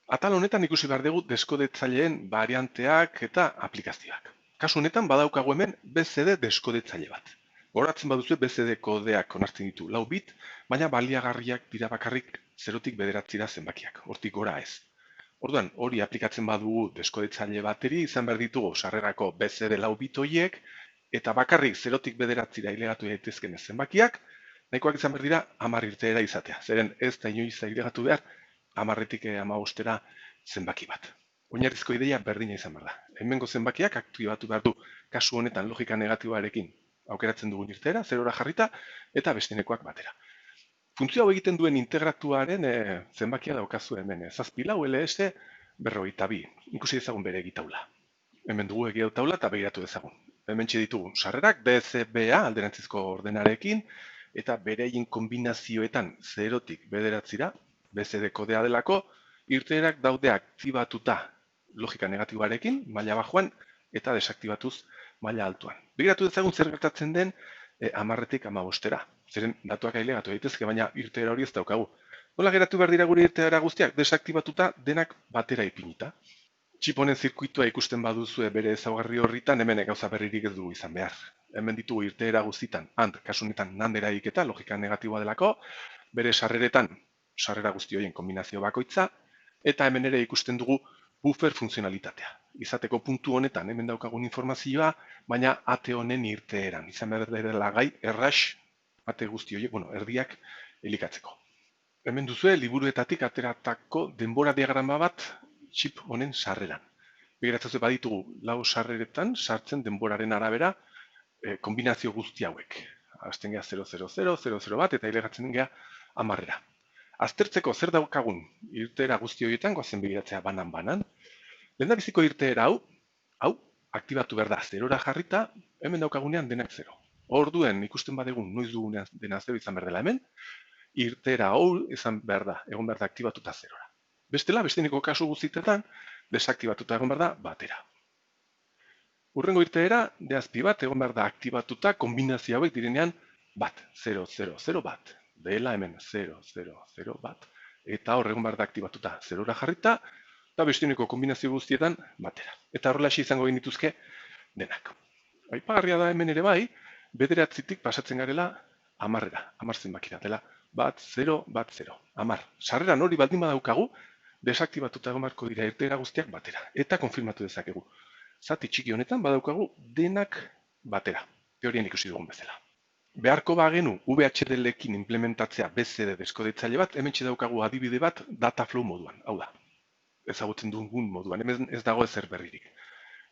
Atal honetan ikusi behar dugu deskodetzaileen varianteak eta aplikazioak. Kasu honetan badaukagu hemen BCD deskodetzaile bat. Goratzen baduzu BCD kodeak onartzen ditu 4 bit, baina baliagarriak dira bakarrik 0tik 9 zenbakiak, hortik gora ez. Orduan, hori aplikatzen badugu deskodetzaile bateri, izan behar ditugu sarrerako BCD 4 bit horiek, eta bakarrik 0tik 9 ailegatu daitezken zenbakiak, nahikoak izan behar dira 10 irteera izatea. Zeren ez da inoiz ailegatu behar 10tik 15 zenbaki bat. Oinarrizko ideia berdina izan behar da. Hemengo zenbakiak aktibatu behar du kasu honetan logika negatiboarekin aukeratzen dugun irteera, 0ra jarrita, eta bestenekoak batera. Funtzio hau egiten duen integratuaren zenbakia daukazu hemen. 7 lau LS 42. Ikusi dezagun bere egitaula. Hemen dugu egitaula eta begiratu dezagun. Hemen ditugu sarrerak BCBA alderantzizko ordenarekin, eta bereien kombinazioetan 0tik 9ra, BCD kodea delako, irteerak daude aktibatuta logika negatiboarekin, maila bajoan, eta desaktibatuz maila altuan. Begiratu dezagun zer gertatzen den 10tik 15ra. Zeren datuak ailegatu daitezke, baina irteera hori ez daukagu. Nola geratu behar dira gure irteera guztiak? Desaktibatuta denak batera ipinita. Txip honen zirkuitua ikusten baduzue bere ezaugarri horritan, hemen gauza berririk ez dugu izan behar. Hemen ditugu irteera guztitan, kasu honetan nandera iketa, logika negatiboa delako, bere sarreretan, sarrera guzti horien kombinazio bakoitza, eta hemen ere ikusten dugu buffer funtzionalitatea. Izateko puntu honetan hemen daukagun informazioa, baina ate honen irteeran. Izan behar dela gai, errax, ate guzti horiek, erdiak elikatzeko. Hemen duzue, liburuetatik ateratako denbora diagrama bat txip honen sarreran. Begiratzen baditugu, 4 sarreretan sartzen denboraren arabera kombinazio guzti hauek. Hasten gea 000, 00 bat, eta ilegatzen gea 10ra. Aztertzeko zer daukagun irteera guzti horietan, goazen begiratzea banan-banan. Lehendabiziko irteera hau, aktibatu behar da 0ra jarrita, hemen daukagunean denak 0. Orduen ikusten badegun noiz dugunean dena 0 izan behar dela hemen, irteera hau izan behar da, egon behar da aktibatuta 0ra. Bestela, besteneko kasu guztietan, desaktibatuta egon behar da batera. Urrengo irteera, dehazpi bat, egon behar da aktibatuta kombinazio hauek direnean bat, 000 bat. Dela hemen 000 bat. Eta hor egon behar da aktibatuta 0ra jarrita, eta besteneko kombinazio guztietan batera. Eta horrela izango genituzke denak. Aipagarria da hemen ere bai, 9tik pasatzen garela 10ra, 10 zenbakira dela. Bat, 0, bat, 0. 10. Sarreran hori baldin badaukagu, desaktibatuta egon beharko dira irteera guztiak batera. Eta konfirmatu dezakegu. Zati txiki honetan badaukagu denak batera. Teorian ikusi dugun bezala. Beharko bagenu VHDL-ekin implementatzea BCD deskodetzaile bat, hemen daukagu adibide bat dataflow moduan. Hau da, ezagutzen dugun moduan, hemen ez dago ezer berririk.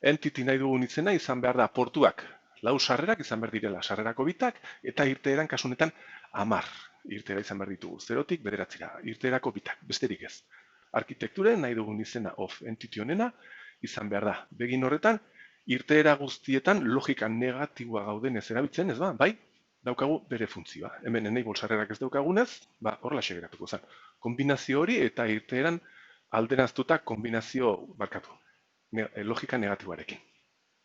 Entity nahi dugun izena izan behar da portuak, 4 sarrerak izan behar direla sarrerako bitak, eta irteeran kasu honetan 10 irteera izan behar ditugu, 0tik 9ra, irteerako bitak, besterik ez. Arkitekturen nahi dugun izena of entity honena izan behar da. Begin horretan, irteera guztietan logika negatiboa gauden ez erabiltzen, ez ba? Bai, daukagu bere funtzioa. Hemen enable sarrerak ez daukagunez, horrela geratuko zen. Kombinazio hori eta irteeran alderaztuta kombinazio logika negatiboarekin.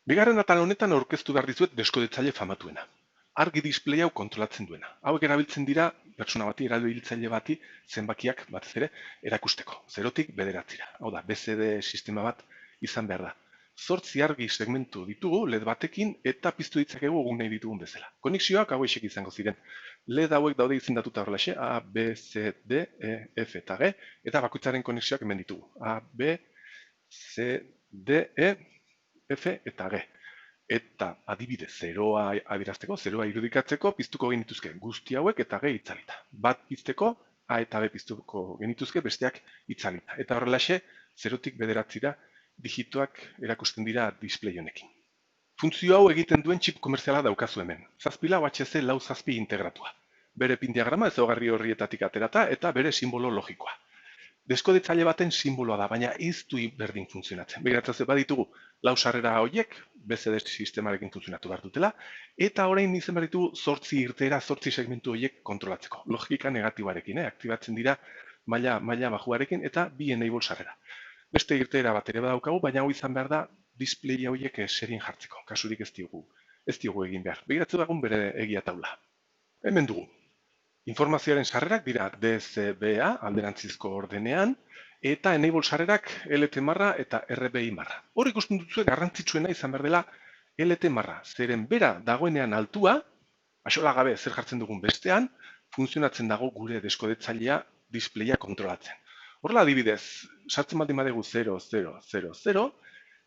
Bigarren atal honetan aurkeztu behar dizuet deskodetzaile famatuena. Argi display hau kontrolatzen duena. Hauek erabiltzen dira, pertsona bati, erabiltzaile bati, zenbakiak batez ere erakusteko. 0tik 9ra. Hau da, BCD sistema bat izan behar da. 8 argi segmentu ditugu LED batekin eta piztu ditzakegu egun nahi ditugun bezala. Konexioak hauexek izango ziren. LED hauek daude izendatuta horrelaxe, A, B, C, D, E, F eta G, eta bakoitzaren konexioak hemen ditugu. A, B, C, D, E, F eta G. Eta adibide 0a abirazteko, 0a irudikatzeko, piztuko genituzke guzti hauek eta G itzalita. Bat pizteko, A eta B piztuko genituzke, besteak itzalita. Eta horrelaxe, 0tik 9ra digitoak erakusten dira display honekin. Funtzio hau egiten duen txip komerziala daukazu hemen. 7 lau HC lau 7 integratua. Bere pin diagrama ezaugarri horrietatik aterata eta bere simbolo logikoa. Deskodetzaile baten simboloa da, baina ez du berdin funtzionatzen. Begiratzen baditugu, 4 sarrera horiek, BCD sistemarekin funtzionatu behar dutela, eta orain izan behar ditugu 8 irteera, 8 segmentu horiek kontrolatzeko. Logika negatiboarekin, aktibatzen dira maila bajuarekin eta bi enable sarrera. Beste irteera bat ere badaukagu, baina hau izan behar da display horiek serien jartzeko. Kasurik ez diogu egin behar. Begiratzen dagun bere egia taula. Hemen dugu. Informazioaren sarrerak dira DCBA alderantzizko ordenean, eta enable sarrerak LT marra eta RBI marra. Hor ikusten duzue garrantzitsuena izan behar dela LT marra, zeren bera dagoenean altua, axola gabe zer jartzen dugun bestean, funtzionatzen dago gure deskodetzailea displaya kontrolatzen. Horrela adibidez, sartzen baldin badegu 0, 0, 0, 0,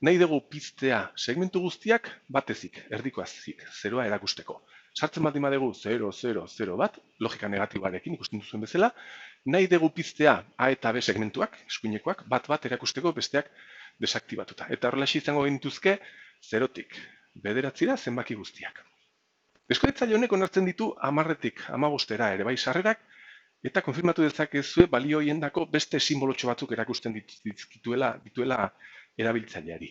nahi dugu piztea segmentu guztiak batezik, erdikoazik, zeroa erakusteko. Sartzen baldin badegu 0, 0, 0 bat, logika negatiboarekin ikusten duzuen bezala, nahi dugu piztea A eta B segmentuak, eskuinekoak, bat erakusteko besteak desaktibatuta. Eta horrela izango genituzke, 0tik bederatzira zenbaki guztiak. Deskodetzaile honek onartzen ditu 10-tik 15-era ere bai sarrerak, eta konfirmatu dezakezue balio horiendako beste sinbolotxo batzuk erakusten dituela erabiltzaileari.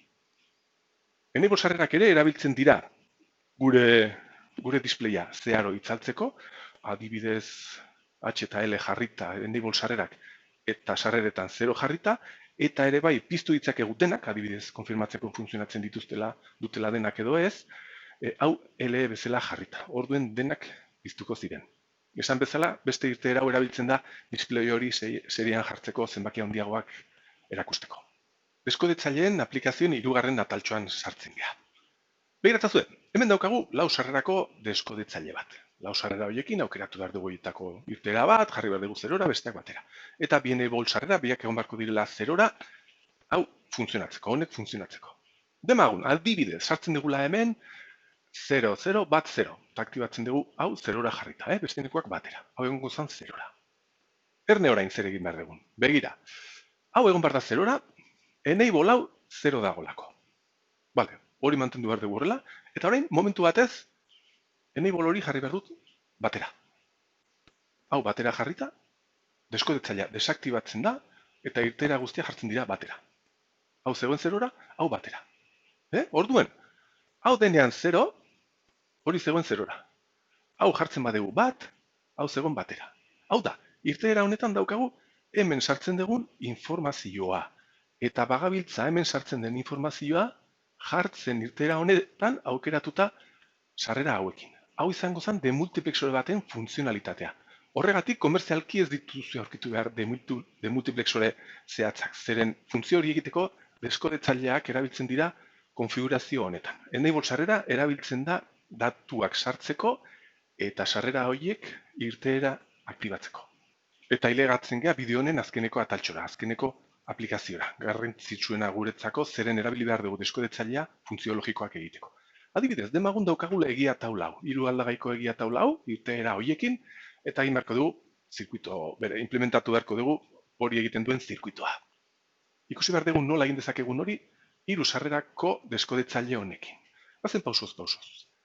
Enable sarrerak ere erabiltzen dira gure displaya zeharo itzaltzeko, adibidez H eta L jarrita enable sarrerak eta sarreretan 0 jarrita, eta ere bai piztu ditzakegu denak, adibidez konfirmatzeko funtzionatzen dutela denak edo ez, hau LE bezala jarrita, orduen denak piztuko ziren. Esan bezala, beste irteera hau erabiltzen da display hori serian jartzeko zenbaki handiagoak erakusteko. Deskodetzaileen aplikazioen 3. ataltxoan sartzen geha. Begiratazue, hemen daukagu 4 sarrerako deskodetzaile bat. 4 sarrera horiekin aukeratu behar dugu irteera bat, jarri behar dugu 0-ra, besteak batera. Eta bi enable sarrera, biak egon beharko direla 0-ra, hau funtzionatzeko, honek funtzionatzeko. Demagun, adibidez, sartzen digula hemen 0, 0, bat 0. Eta aktibatzen dugu hau 0-ra jarrita, bestenekoak batera. Hau egon gozan 0-ra. Erne orain zer egin behar dugun. Begira, hau egon behar da 0-ra, enable hau 0 dagolako. Bale, hori mantendu behar dugu horrela, eta orain, momentu batez, enable hori jarri behar dut batera. Hau batera jarrita, deskodetzailea desaktibatzen da, eta irteera guztia jartzen dira batera. Hau zegoen 0-ra, hau batera. Orduen, hau denean 0, hori zegoen 0-ra. Hau jartzen badegu bat, hau zegoen batera. Hau da, irteera honetan daukagu hemen sartzen dugun informazioa. Eta bagabiltza hemen sartzen den informazioa jartzen irteera honetan aukeratuta sarrera hauekin. Hau izango zen demultiplexore baten funtzionalitatea. Horregatik, komerzialki ez dituzu aurkitu behar demultiplexore zehatzak. Zeren funtzio hori egiteko deskodetzaileak erabiltzen dira konfigurazio honetan. Enable sarrera erabiltzen da datuak sartzeko eta sarrera horiek irteera aktibatzeko. Eta hilegatzen geha bideo honen azkeneko ataltxora, azkeneko aplikaziora. Garrantzitsuena guretzako zeren erabili behar dugu deskodetzailea funtzio logikoak egiteko. Adibidez, demagun daukagula egia taula hau, 3 aldagaiko egia taula hau, irteera horiekin, eta egin beharko dugu zirkuito, implementatu beharko dugu hori egiten duen zirkuitoa. Ikusi behar dugu nola egin dezakegun hori, 3 sarrerako deskodetzaile honekin. Bazen pausoz.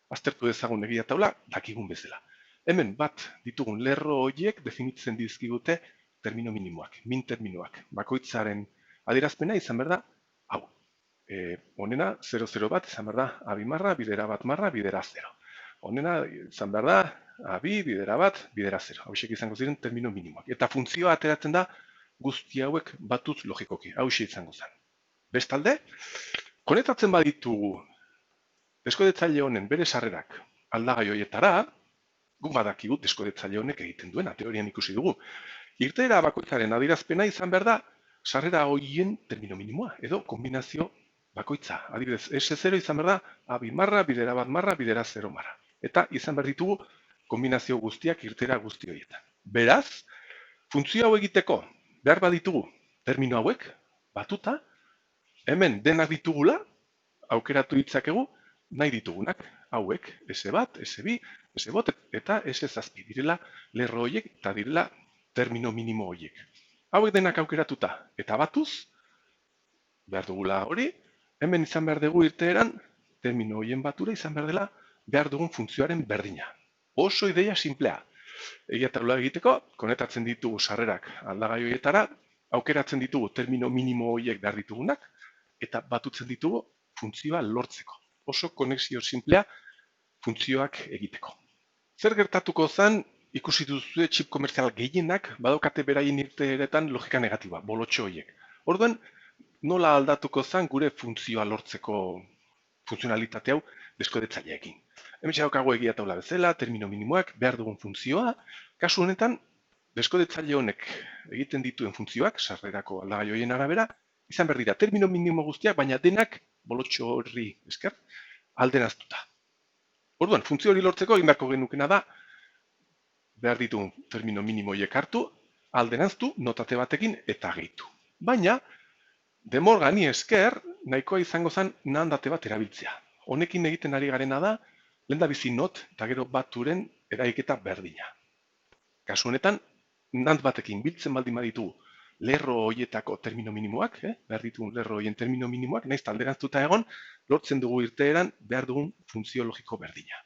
Aztertu dezagun egia taula, dakigun bezala. Hemen bat ditugun lerro horiek definitzen dizkigute termino minimoak, min terminoak. Bakoitzaren adierazpena izan behar da, hau. Honena 00 bat izan behar da, abi marra, bidera bat marra, bidera 0. Honena izan behar da, abi, bidera bat, bidera 0. Hauxek izango ziren termino minimoak. Eta funtzioa ateratzen da guzti hauek batuz logikoki. Hauxe izango zen. Bestalde, konektatzen baditugu deskodetzaile honen bere sarrerak aldagai horietara, guk badakigu deskodetzaile honek egiten duena, teorian ikusi dugu. Irteera bakoitzaren adierazpena izan behar da sarrera horien termino minimoa, edo kombinazio bakoitza. Adibidez, S0 izan behar da, abi marra, bidera bat marra, bidera 0 marra. Eta izan behar ditugu kombinazio guztiak irteera guzti horietan. Beraz, funtzio hau egiteko behar baditugu termino hauek batuta, hemen denak ditugula, aukeratu ditzakegu, nahi ditugunak, hauek, S1, S2, S1 eta S7 direla lerro horiek eta direla termino minimo horiek. Hauek denak aukeratuta eta batuz, behar dugula hori, hemen izan behar dugu irteeran, termino horien batura izan behar dela behar dugun funtzioaren berdina. Oso ideia simplea. Egia taula egiteko, konektatzen ditugu sarrerak aldagai horietara, aukeratzen ditugu termino minimo horiek behar ditugunak, eta batutzen ditugu funtzioa lortzeko. Oso konexio simplea funtzioak egiteko. Zer gertatuko zen, ikusi duzue txip komerzial gehienak badokate beraien irteeretan logika negatiba, bolotxo horiek. Orduan, nola aldatuko zen gure funtzioa lortzeko funtzionalitate hau deskodetzaileekin. Hemen daukagu egia taula bezala, termino minimoak, behar dugun funtzioa, kasu honetan, deskodetzaile honek egiten dituen funtzioak, sarrerako aldagai horien arabera, izan behar dira termino minimo guztiak, baina denak bolotxo horri esker aldenaztuta. Orduan, funtzio hori lortzeko egin beharko genukena da, behar ditugun termino minimo horiek hartu, aldenaztu, notate batekin eta gehitu. Baina, De Morgani esker, nahikoa izango zen nandate bat erabiltzea. Honekin egiten ari garena da, lehendabizi not eta gero baturen eraiketa berdina. Kasu honetan, nand batekin biltzen baldin baditu lerro horietako termino minimoak, behar ditugun lerro horien termino minimoak, nahiz alderantztuta egon, lortzen dugu irteeran behar dugun funtzio logiko berdina.